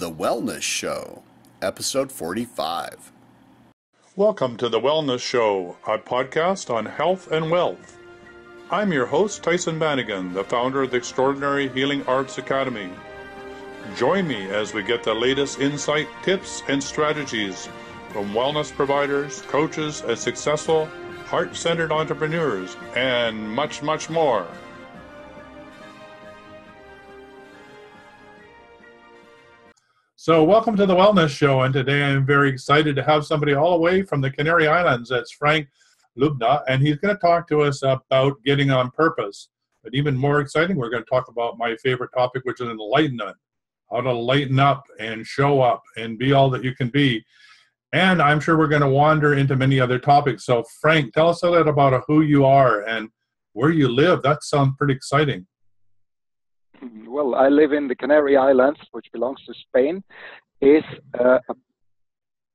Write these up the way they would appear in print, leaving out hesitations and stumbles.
The Wellness Show, episode 45. Welcome to The Wellness Show, a podcast on health and wealth. I'm your host, Tyson Bannigan, the founder of the Extraordinary Healing Arts Academy. Join me as we get the latest insight, tips, and strategies from wellness providers, coaches, and successful, heart-centered entrepreneurs, and much, much more. So welcome to The Wellness Show, and today I'm very excited to have somebody all the way from the Canary Islands. That's Frank Lubudda, and he's going to talk to us about getting on purpose. But even more exciting, we're going to talk about my favorite topic, which is enlightenment, how to lighten up and show up and be all that you can be. And I'm sure we're going to wander into many other topics. So Frank, tell us a little about who you are and where you live. That sounds pretty exciting. Well, I live in the Canary Islands, which belongs to Spain. Is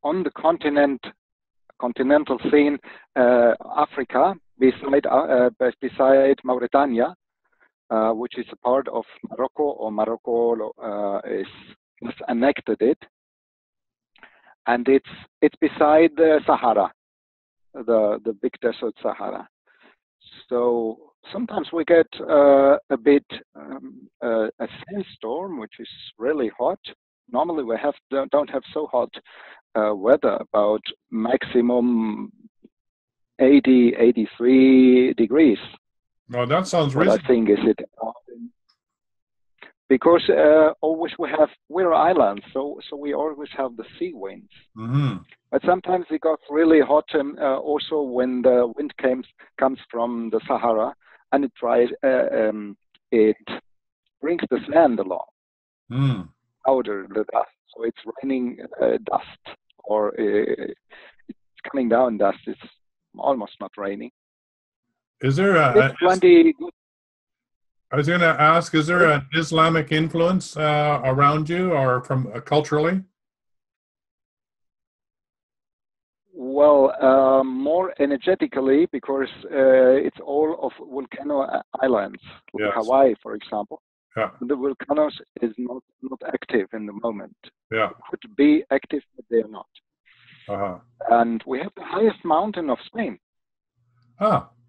on the continental scene, Africa, beside Mauritania, which is a part of Morocco, or Morocco is annexed it, and it's beside the Sahara, the big desert Sahara. So sometimes we get a sandstorm, which is really hot. Normally we don't have so hot weather, about maximum 80, 83 degrees. No, that sounds reasonable. I think is it because we're islands, so we always have the sea winds. Mm-hmm. But sometimes it got really hot, also when the wind comes from the Sahara, and it brings the sand along, powder, the dust. So it's raining dust, or it's coming down dust. It's almost not raining. Is there I was going to ask, is there an Islamic influence around you, or from culturally? Well, more energetically, because it's all of volcano islands, like yes. Hawaii, for example. Yeah. The volcanoes is not active in the moment. Yeah. They could be active, but they're not. Uh-huh. And we have the highest mountain of Spain.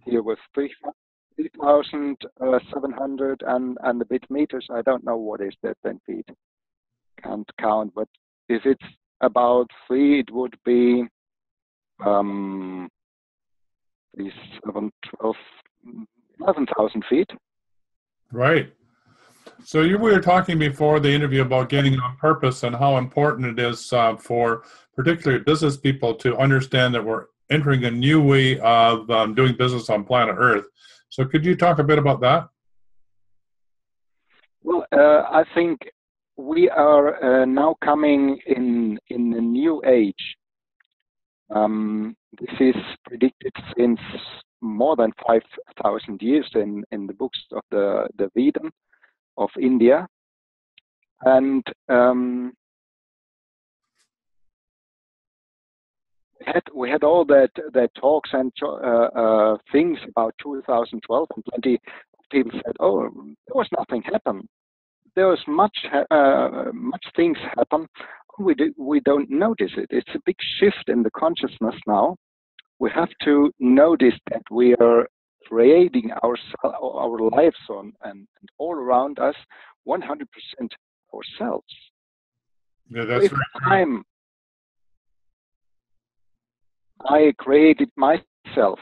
Here with 3,700 and a bit meters. I don't know what is that 10 feet. Can't count, but if it's about 3, it would be 11,000 feet. Right. So we were talking before the interview about getting on purpose and how important it is for particularly business people to understand that we're entering a new way of doing business on planet Earth. So could you talk a bit about that? Well, I think we are now coming in a new age. This is predicted since more than 5,000 years in the books of the Vedas of India, and we had all that talks and things about 2012, and plenty of people said, "Oh, there was nothing happen. There was much things happen. We don't notice it. It's a big shift in the consciousness now. We have to notice that we are creating our lives and all around us 100% ourselves. Yeah, that's very true. I created myself.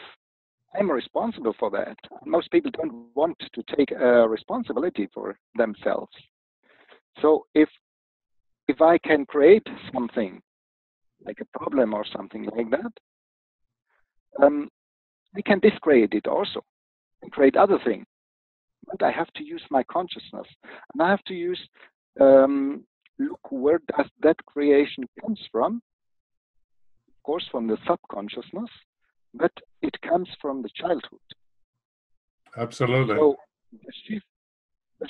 I'm responsible for that. Most people don't want to take responsibility for themselves. So if I can create something, like a problem or something like that, I can discreate it also and create other things. But I have to use my consciousness, and I have to use look, where does that creation comes from? Of course, from the subconsciousness, but it comes from the childhood. Absolutely. So the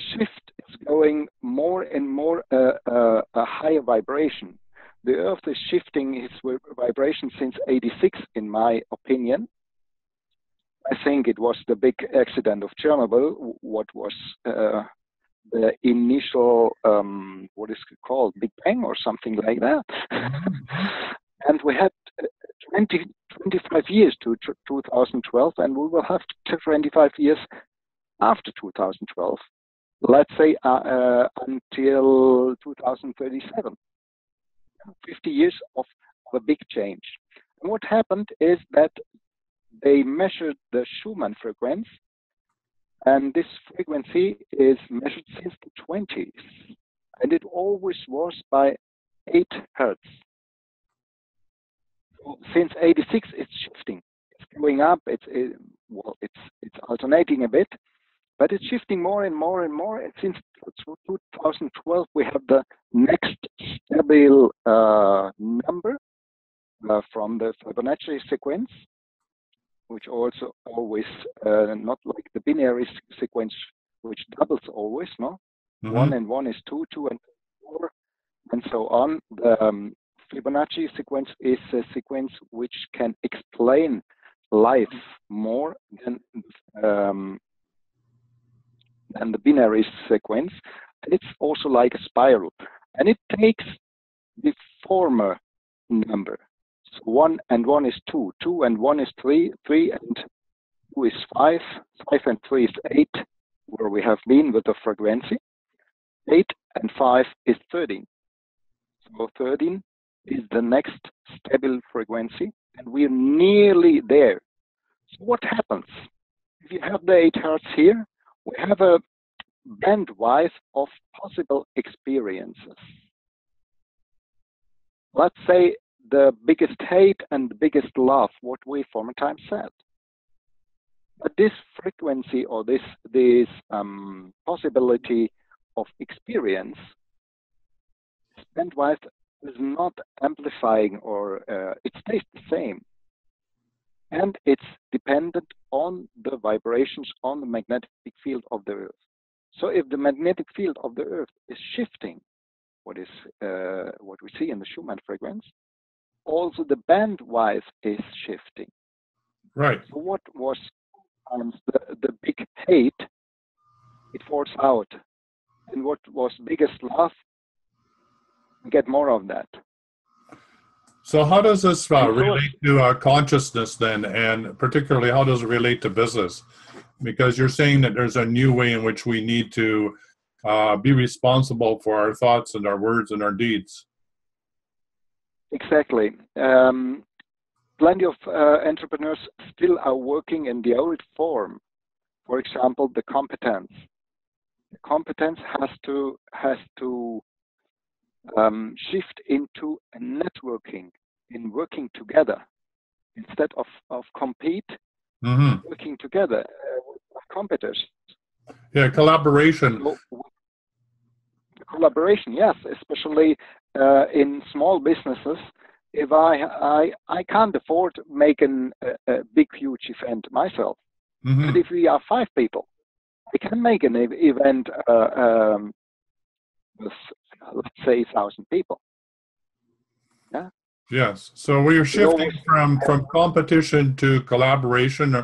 shift is going more and more a higher vibration. The Earth is shifting its vibration since '86, in my opinion. I think it was the big accident of Chernobyl what was the initial, what is it called, Big Bang or something like that. And we had 25 years to 2012, and we will have 25 years after 2012. Let's say until 2037. 50 years of a big change. And what happened is that they measured the Schumann frequency, and this frequency is measured since the 20s, and it always was by 8 hertz. So since 86, it's shifting. It's going up. It's alternating a bit, but it's shifting more and more and more. And since 2012, we have the next stable number from the Fibonacci sequence, which also always, not like the binary sequence, which doubles always, no? 1 and 1 is 2, 2 and 4, and so on. The Fibonacci sequence is a sequence which can explain life more than the binary sequence. And it's also like a spiral. And it takes the former number. So 1 and 1 is 2, 2 and 1 is 3, 3 and 2 is 5, 5 and 3 is 8, where we have been with the frequency. 8 and 5 is 13. So 13 is the next stable frequency, and we're nearly there. So what happens? If you have the 8 hertz here, we have a bandwidth of possible experiences. Let's say the biggest hate and the biggest love, what we former time said. But this frequency or this possibility of experience, bandwidth is not amplifying, or it stays the same. And it's dependent on the vibrations on the magnetic field of the Earth. So if the magnetic field of the Earth is shifting, what we see in the Schumann frequency, also the bandwidth is shifting. Right. So what was the big hate, it falls out. And what was biggest love, we get more of that. So how does this relate to our consciousness then, and particularly how does it relate to business? Because you're saying that there's a new way in which we need to be responsible for our thoughts and our words and our deeds. Exactly. Plenty of entrepreneurs still are working in the old form. For example, the competence. The competence has to shift into a networking, in working together instead of compete. Working together with competitors. Yeah, collaboration. So, collaboration, yes, especially in small businesses. If I can't afford making a big, huge event myself, but if we are 5 people, I can make an event with, let's say, 1,000 people. Yeah. Yes. So we are shifting from competition to collaboration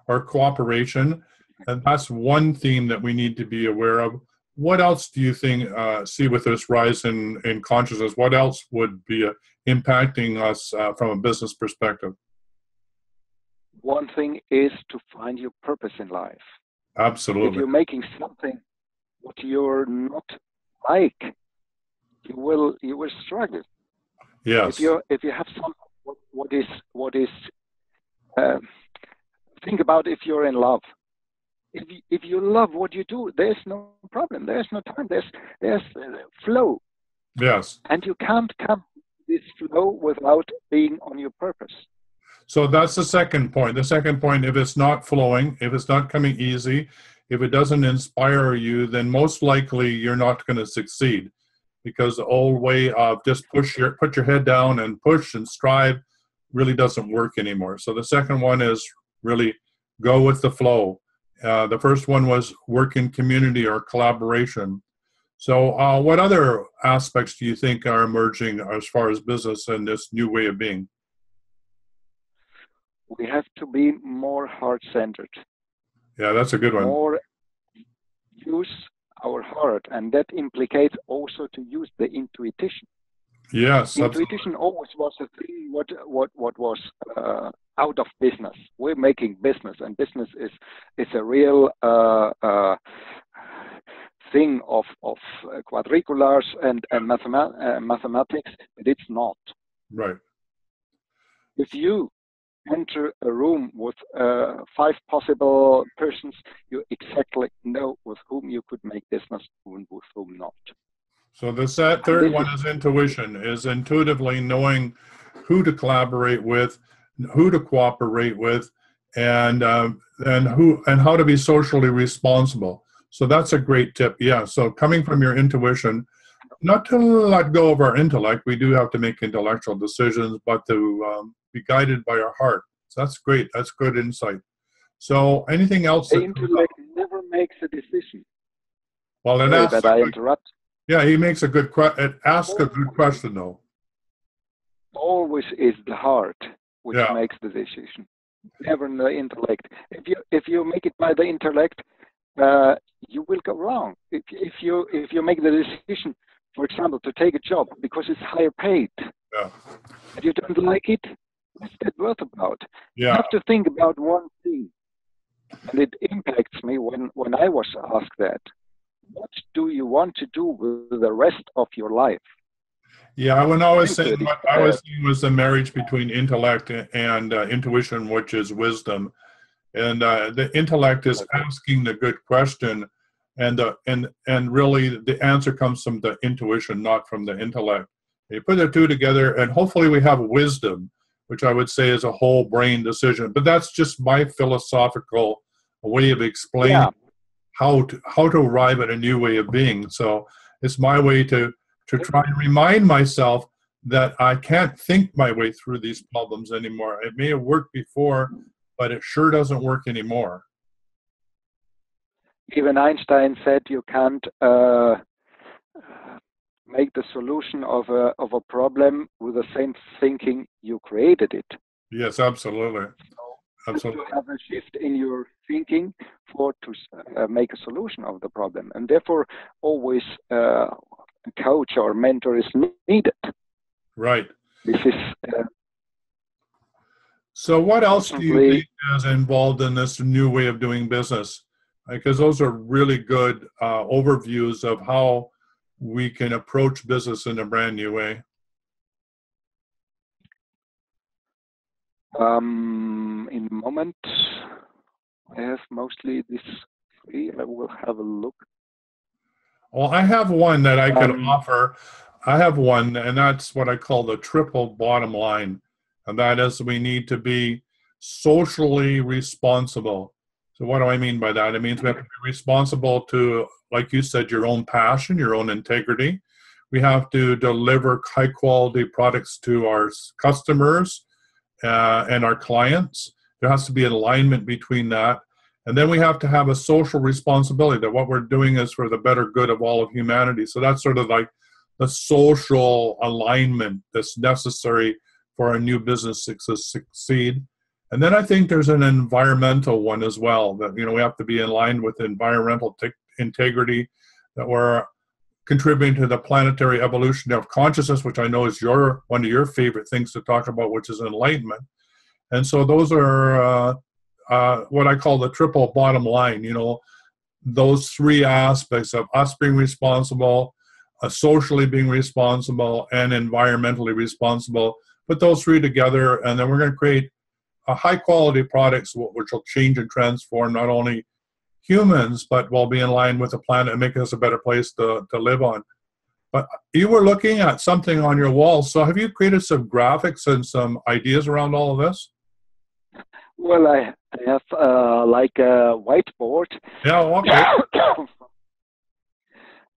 or cooperation, and that's one theme that we need to be aware of. What else do you think see with this rise in consciousness? What else would be impacting us from a business perspective? One thing is to find your purpose in life. Absolutely. If you're making something what you're not like, you will struggle. Yes. If you have something what is think about if you're in love. If you love what you do, there's no problem. There's no time. There's flow. Yes. And you can't come this flow without being on your purpose. So that's the second point. The second point, if it's not flowing, if it's not coming easy, if it doesn't inspire you, then most likely you're not going to succeed, because the old way of just put your head down and push and strive really doesn't work anymore. So the second one is really go with the flow. The first one was work in community or collaboration. So what other aspects do you think are emerging as far as business and this new way of being? We have to be more heart-centered. Yeah, that's a good one. More use our heart, and that implicates also to use the intuition. Yes, Intuition always was a thing what was out of business. We're making business, and business is a real thing of quadriculars and mathematics, but it's not. right. If you enter a room with 5 possible persons, you exactly know with whom you could make business and with whom not. So that third one is intuition, is intuitively knowing who to collaborate with, who to cooperate with, and how to be socially responsible. So that's a great tip. Yeah. So coming from your intuition, not to let go of our intellect. We do have to make intellectual decisions, but to be guided by our heart. So that's great. That's good insight. So anything else? The intellect never makes a decision. Well, it Sorry, asks. but I interrupt. Yeah, he makes a good question. It asks a good question, though. Always is the heart which Yeah. makes the decision, never the intellect. If you make it by the intellect, you will go wrong. If you make the decision, for example, to take a job because it's higher paid, Yeah. and you don't like it, what's that worth about? Yeah. You have to think about one thing, and it impacts me when I was asked that. What do you want to do with the rest of your life? Yeah, when I was saying what I was saying was the marriage between intellect and intuition, which is wisdom. And the intellect is asking the good question, and really the answer comes from the intuition, not from the intellect. You put the two together, and hopefully we have wisdom, which I would say is a whole brain decision. But that's just my philosophical way of explaining how to arrive at a new way of being. So it's my way to try and remind myself that I can't think my way through these problems anymore. It may have worked before, but it sure doesn't work anymore. Even Einstein said you can't make the solution of a problem with the same thinking you created it. Yes, absolutely. Absolutely. You have a shift in your thinking to make a solution of the problem, and therefore always a coach or mentor is needed. Right. This is. So what else do you think is involved in this new way of doing business? Because those are really good overviews of how we can approach business in a brand new way. In the moment, I have mostly this three. I will have a look. Well, I have one that I could offer. I have one, and that's what I call the triple bottom line. And that is we need to be socially responsible. So what do I mean by that? It means we have to be responsible to, like you said, your own passion, your own integrity. We have to deliver high quality products to our customers and our clients. There has to be an alignment between that. And then we have to have a social responsibility that what we're doing is for the better good of all of humanity. So that's sort of like the social alignment that's necessary for our new business to succeed. And then I think there's an environmental one as well, that we have to be in line with environmental integrity, that we're contributing to the planetary evolution of consciousness, which I know is one of your favorite things to talk about, which is enlightenment. And so those are what I call the triple bottom line, those three aspects of us being responsible, socially being responsible, and environmentally responsible. Put those three together, and then we're going to create a high-quality products which will change and transform not only humans, but will be in line with the planet and make us a better place to live on. But you were looking at something on your wall, so have you created some graphics and some ideas around all of this? Well, I have like a whiteboard. Yeah, okay.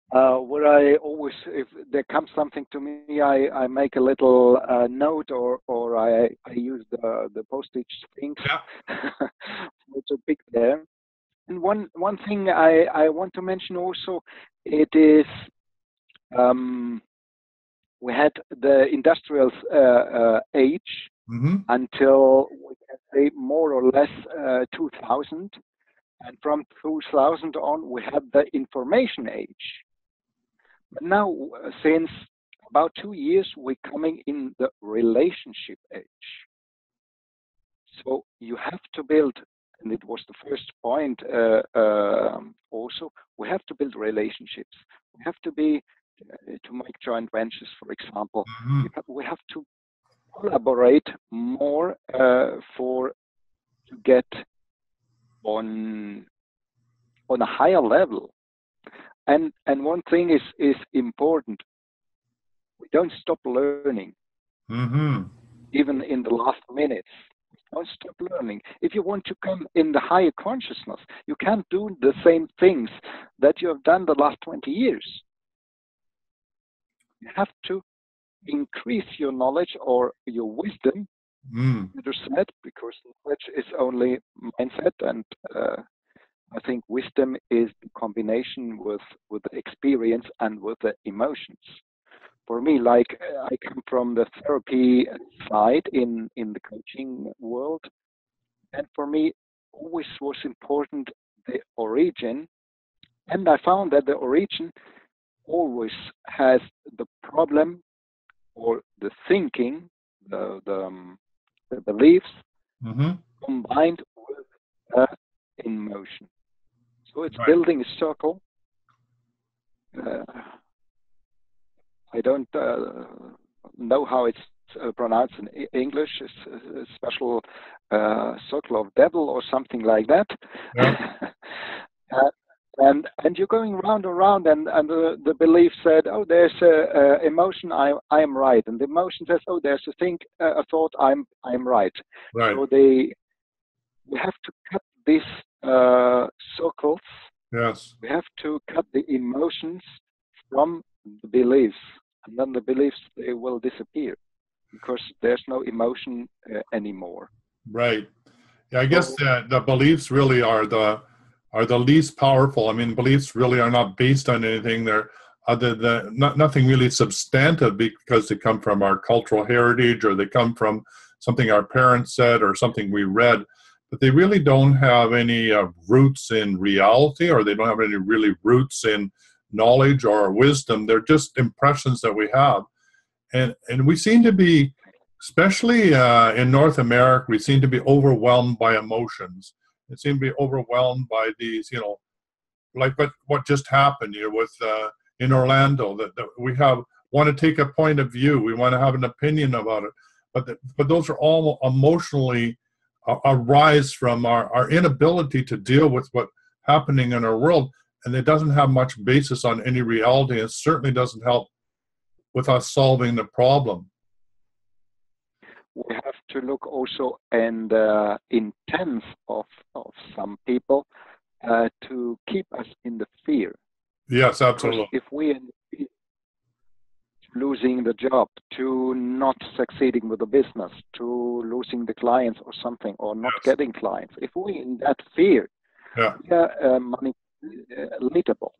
Where I always, if there comes something to me, I make a little note, or I use the postage things to pick there. And one thing I want to mention also, it is we had the industrial age until we can say more or less 2000. And from 2000 on, we had the information age. But now, since about 2 years, we're coming in the relationship age. So you have to build, and it was the first point also, we have to build relationships. We have to be, to make joint ventures, for example. We have to collaborate more to get on a higher level. And one thing is important. We don't stop learning, even in the last minutes. Don't stop learning. If you want to come in the higher consciousness, you can't do the same things that you have done the last 20 years. You have to increase your knowledge or your wisdom, better said, because knowledge is only mindset, and I think wisdom is the combination with the experience and with the emotions. For me, like I come from the therapy side in the coaching world, and for me, always was important the origin, and I found that the origin always has the problem or the thinking, the beliefs combined with emotion. So it's building a circle. I don't know how it's pronounced in English. It's a special circle of devil or something like that. Yeah. And you're going round and round, and the belief said, oh, there's a emotion, I am right, and the emotion says, oh, there's a thought, I'm right. So we have to cut these circles. Yes. We have to cut the emotions from the beliefs, and then the beliefs, they will disappear because there's no emotion anymore. Right. Yeah, I guess the beliefs really are the least powerful. I mean, beliefs really are not based on anything. They're nothing really substantive, because they come from our cultural heritage, or they come from something our parents said or something we read. But they really don't have any roots in reality, or they don't have any really roots in knowledge or wisdom. They're just impressions that we have. And we seem to be, especially in North America, we seem to be overwhelmed by emotions. It seems to be overwhelmed by these, like what just happened here with in Orlando, that we want to take a point of view, we want to have an opinion about it, but those are all emotionally arise from our inability to deal with what's happening in our world, and it doesn't have much basis on any reality. It certainly doesn't help with us solving the problem. We have to look also in the intents of some people to keep us in the fear. Yes, absolutely. Because if we end up losing the job, to not succeeding with the business, to losing the clients or something, or not getting clients, if we in that fear, we are manipulatable.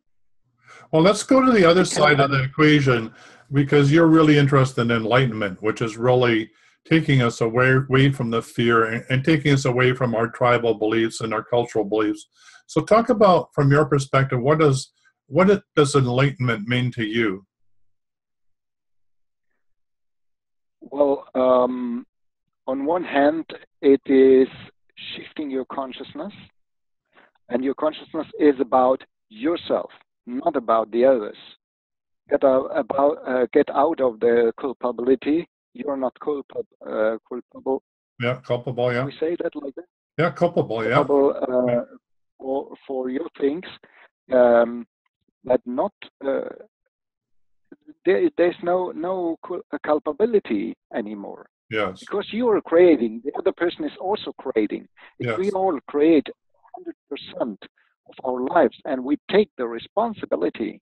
Well, let's go to the other side of the equation, because you're really interested in enlightenment, which is really taking us away from the fear and taking us away from our tribal beliefs and our cultural beliefs. So talk about, from your perspective, what does enlightenment mean to you? Well, on one hand, it is shifting your consciousness, and your consciousness is about yourself, not about the others. Get out of the culpability. You're not culpable. Yeah, culpable. Yeah. We say that like that. Yeah, culpable. Yeah. Culpable for your things, but not. There's no culpability anymore. Yes. Because you are creating, the other person is also creating. If we all create 100% of our lives, and we take the responsibility,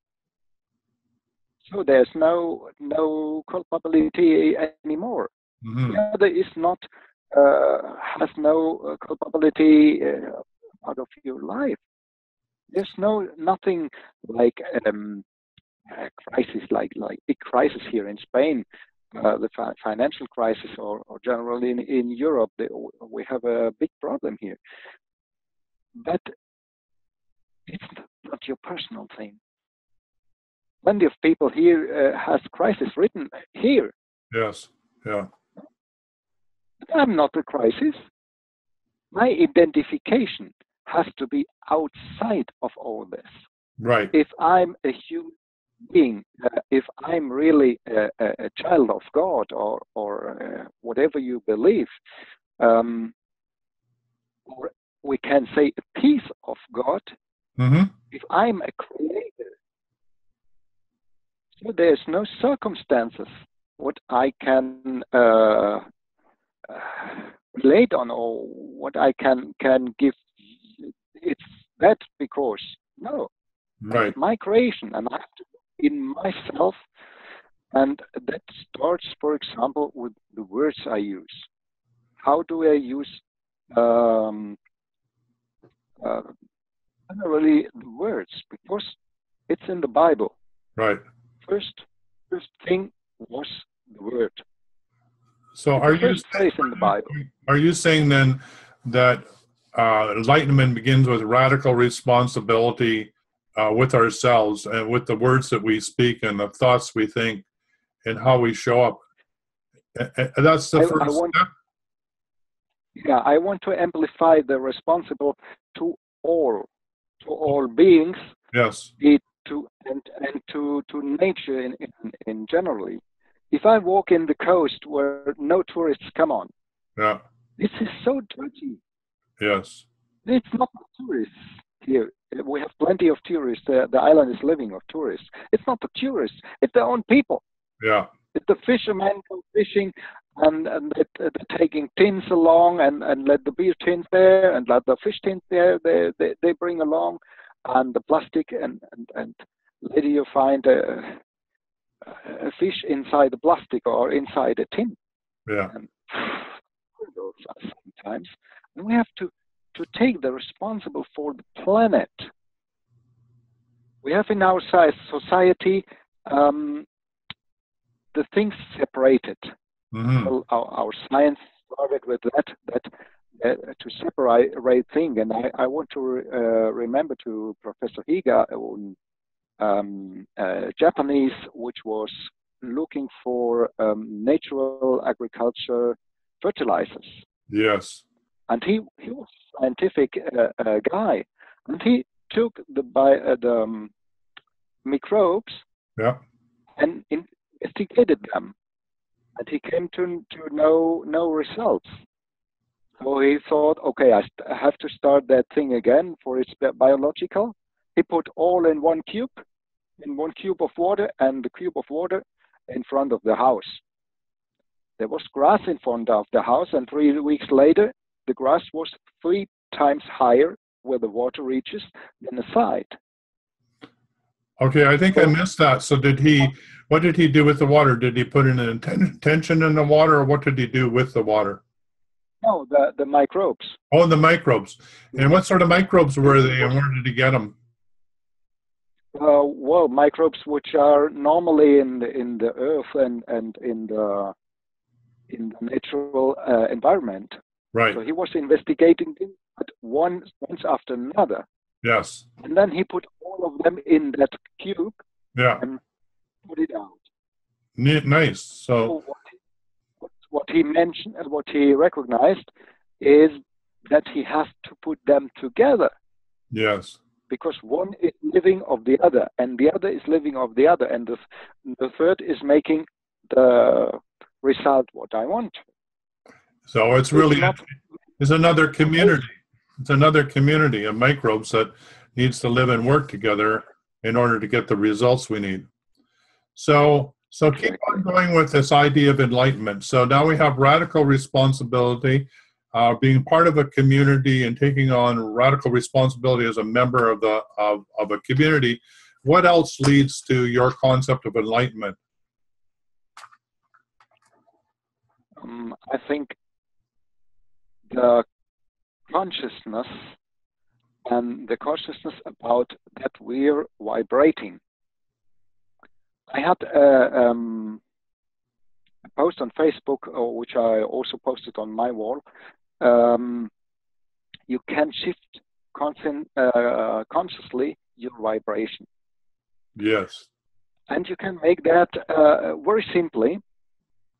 so there's no culpability anymore. The other is not has no culpability out of your life. There's nothing like a crisis, like big crisis here in Spain, the financial crisis, or generally in Europe. We have a big problem here. But It's not your personal thing. Plenty of people here has crisis written here. Yes. Yeah. I'm not a crisis. My identification has to be outside of all this. Right. If I'm a human being, if I'm really a child of God or whatever you believe, or we can say a piece of God, if I'm a creator, so there's no circumstances what I can relate on or what I can give. It's that because no, Right. it's my creation, and I have to in myself, and that starts, for example, with the words I use. How do I use generally the words? Because it's in the Bible. Right. First thing was the word. So It's the first place in the Bible. Are you saying then that enlightenment begins with radical responsibility with ourselves and with the words that we speak and the thoughts we think and how we show up? And that's the first step? Yeah, I want to amplify the responsible to all beings. Yes. To nature in generally. If I walk in the coast where no tourists come on, yeah, this is so dirty. Yes. It's not tourists here. We have plenty of tourists. The island is living of tourists. It's not the tourists. It's their own people. Yeah. It's the fishermen go fishing and they're taking tins along and let the beer tins there and let the fish tins there. They bring along. And the plastic, and later you find a fish inside the plastic or inside a tin. Yeah. And sometimes, and we have to take the responsible for the planet. We have in our society the things separated. Well, our science started with that to separate things, and I want to remember to Professor Higa, Japanese, which was looking for natural agriculture fertilizers. Yes. And he was a scientific guy, and he took the microbes and investigated them, and he came to no results. So he thought, okay, I have to start that thing again for its biological. He put all in one cube of water, and the cube of water in front of the house. There was grass in front of the house, and 3 weeks later, the grass was 3 times higher where the water reaches than the side. Okay, I think I missed that. So what did he do with the water? Did he put an intention in the water, or what did he do with the water? No, the microbes. Oh, the microbes. And what sort of microbes were they, and where did he get them? Well, microbes which are normally in the earth and in the natural environment. Right. So he was investigating them once after another. Yes. And then he put all of them in that cube. Yeah. And put it out. Nice. So what he mentioned and what he recognized is that he has to put them together. Yes. Because one is living of the other, and the other is living of the other, and the third is making the result what I want. So it's really it's another community. It's another community of microbes that needs to live and work together in order to get the results we need. So keep on going with this idea of enlightenment. So now we have radical responsibility, being part of a community and taking on radical responsibility as a member of a community. What else leads to your concept of enlightenment? I think the consciousness and the consciousness about that we're vibrating. I had a post on Facebook, which I also posted on my wall. You can shift consciously your vibration. Yes. And you can make that very simply,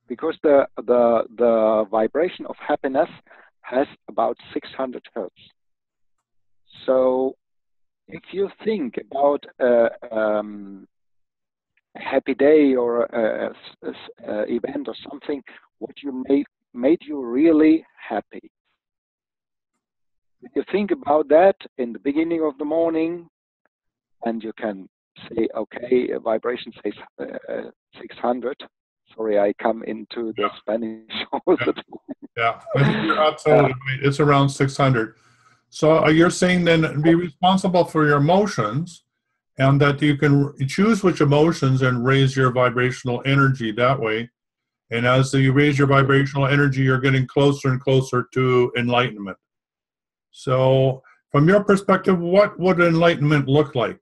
because the vibration of happiness has about 600 hertz. So if you think about a happy day or a event or something, what you made you really happy. If you think about that in the beginning of the morning, and you can say, okay, a vibration says 600. Sorry, I come into the Spanish all the time. Yeah, I think you're absolutely right. It's around 600. So you're saying then be responsible for your emotions, and that you can choose which emotions and raise your vibrational energy that way. And as you raise your vibrational energy, you're getting closer and closer to enlightenment. So from your perspective, what would enlightenment look like?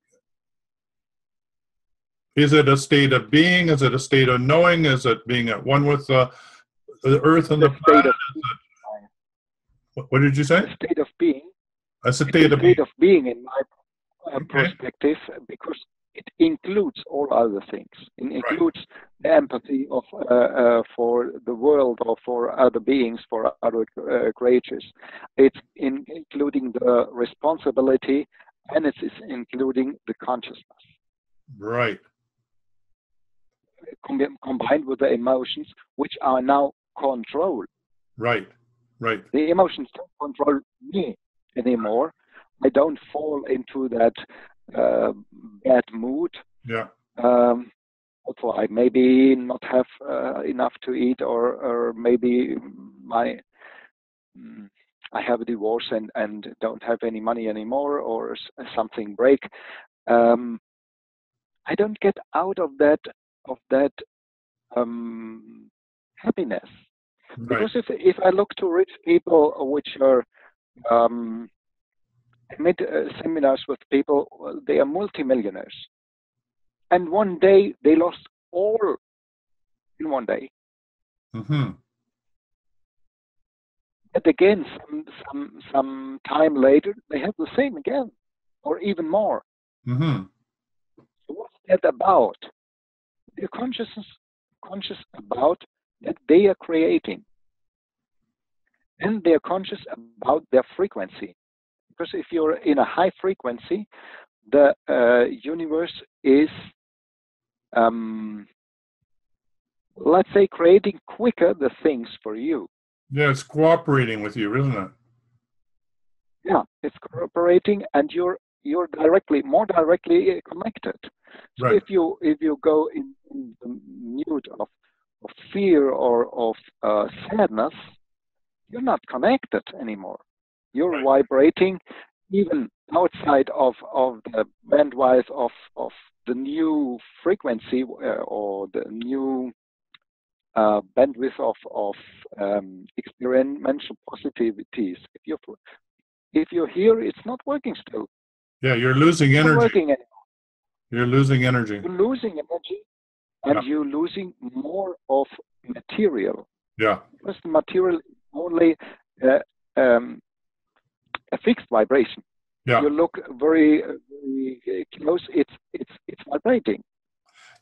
Is it a state of being? Is it a state of knowing? Is it being at one with the earth and the planet? What did you say? A state of being. A state of being. In my perspective, because it includes all other things. It includes the empathy of for the world or for other beings, for other creatures. It's including the responsibility, and it is including the consciousness. Right. Combined with the emotions, which are now controlled. Right. Right. The emotions don't control me anymore. I don't fall into that bad mood. Yeah. Also, I maybe not have enough to eat, or maybe I have a divorce and don't have any money anymore, or something break. I don't get out of that happiness. Right. Because if I look to rich people, which are I made seminars with people, they are multimillionaires, and one day they lost all in one day. Mm-hmm. But again, some time later, they have the same again, or even more. Mm-hmm. So what's that about? They're conscious about that they are creating, and they're conscious about their frequency. Because if you're in a high frequency, the universe is, let's say, creating quicker the things for you. Yeah, it's cooperating with you, isn't it? Yeah, it's cooperating, and you're more directly connected. So Right. if you go in the mood of fear or of sadness, you're not connected anymore. You're vibrating even outside of the bandwidth of the new frequency or the new bandwidth of experiential positivities. If you're here, it's not working still. Yeah, you're losing It's energy. not working anymore. You're losing energy. You're losing energy, and you're losing more of material. Yeah. Because the material is only a fixed vibration. Yeah. You look very, very close, it's vibrating.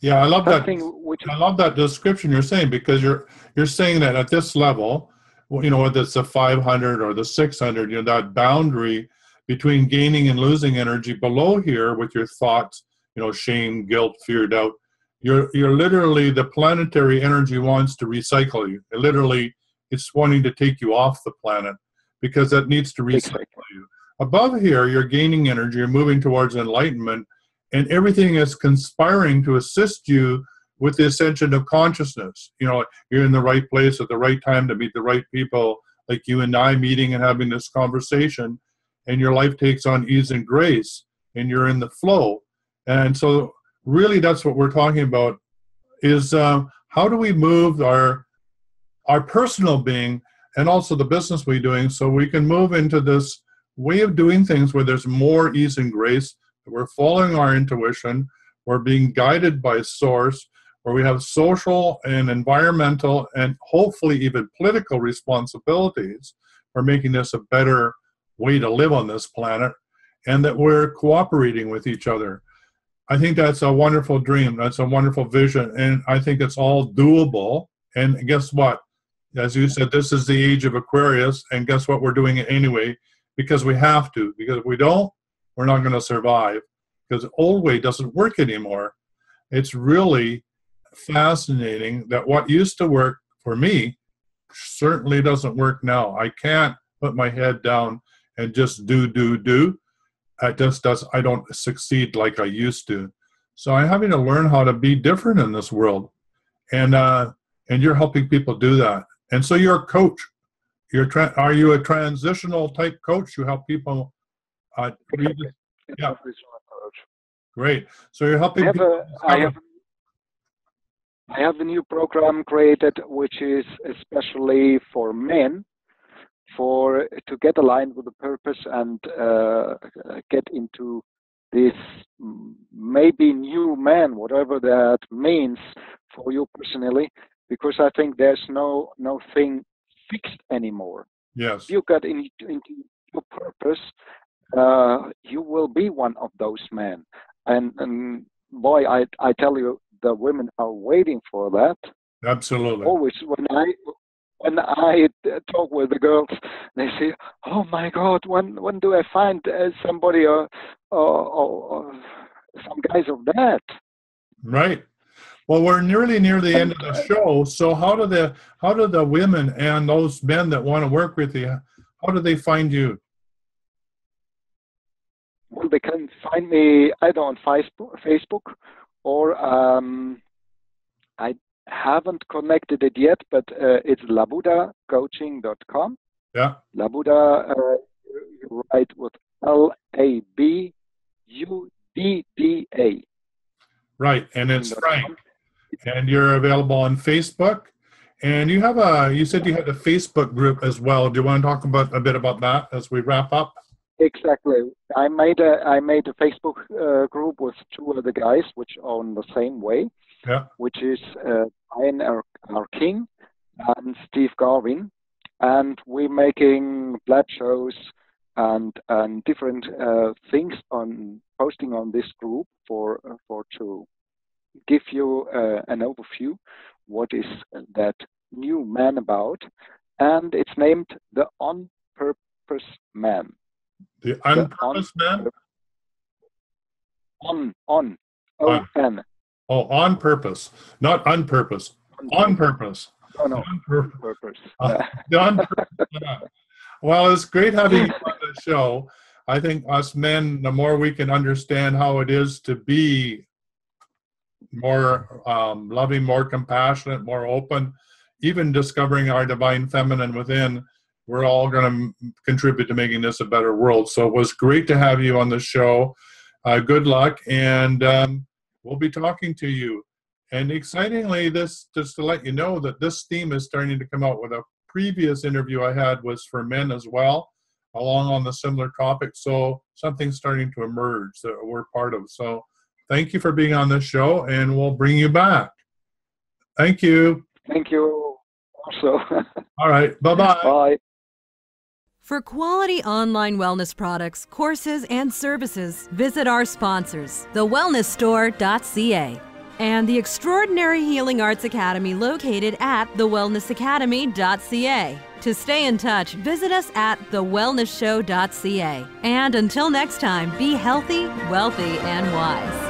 Yeah, I love that. Which I love that description you're saying, because you're saying that at this level, you know, whether it's the 500 or the 600, you know, that boundary between gaining and losing energy below here with your thoughts, you know, shame, guilt, fear, doubt, you're literally, the planetary energy wants to recycle you. It's wanting to take you off the planet because it needs to recycle you. Above here, you're gaining energy, you're moving towards enlightenment, and everything is conspiring to assist you with the ascension of consciousness. You know, you're in the right place at the right time to meet the right people, like you and I meeting and having this conversation, and your life takes on ease and grace, and you're in the flow. And so really that's what we're talking about, is how do we move our personal being and also the business we're doing so we can move into this way of doing things where there's more ease and grace, we're following our intuition, we're being guided by source, where we have social and environmental and hopefully even political responsibilities for making this a better way to live on this planet. and that we're cooperating with each other. I think that's a wonderful dream. That's a wonderful vision. And I think it's all doable. And guess what? As you said, this is the age of Aquarius. And guess what? We're doing it anyway because we have to. Because if we don't, we're not going to survive. Because the old way doesn't work anymore. It's really fascinating that what used to work for me certainly doesn't work now. I can't put my head down and just do. I don't succeed like I used to. So I'm having to learn how to be different in this world. And you're helping people do that. And so you're a coach. Are you a transitional type coach? You help people yeah. Great. So you're helping people. I have a new program created, which is especially for men, to get aligned with the purpose and get into this maybe new man, whatever that means for you personally, because I think there's no thing fixed anymore. Yes. If you get into your purpose, you will be one of those men. And boy, I tell you, the women are waiting for that. Absolutely. Always when I talk with the girls, they say, "Oh my God, when do I find somebody or some guys of that?" Right. Well, we're nearly near the end of the show. So how do the women and those men that want to work with you, how do they find you? Well, they can find me either on Facebook or I haven't connected it yet, but it's LabuddaCoaching.com. Yeah. Labudda, you write with Labudda. Right, and it's Frank. And you're available on Facebook. And you said you had a Facebook group as well. Do you want to talk a bit about that as we wrap up? Exactly. I made a Facebook group with two other guys, which are in the same way. Yeah. Which is Brian R. King and Steve Garvin, and we're making blood shows and different things posting on this group for to give you an overview what is that new man about, and it's named the On Purpose Man. The On-Purpose Man? On. Oh, on purpose, not on purpose. On purpose. Oh, no. On purpose. On purpose. Well, it's great having you on the show. I think us men, the more we can understand how it is to be more loving, more compassionate, more open, even discovering our divine feminine within, we're all going to contribute to making this a better world. So it was great to have you on the show. Good luck, and we'll be talking to you. And excitingly, just to let you know that this theme is starting to come out. With a previous interview I had was for men as well, along on the similar topic. So something's starting to emerge that we're part of. So thank you for being on this show, and we'll bring you back. Thank you. Thank you also. All right. Bye-bye. Bye. For quality online wellness products, courses, and services, visit our sponsors, theWellnessShow.ca, and the Extraordinary Healing Arts Academy located at theWellnessAcademy.ca. To stay in touch, visit us at theWellnessShow.ca. And until next time, be healthy, wealthy, and wise.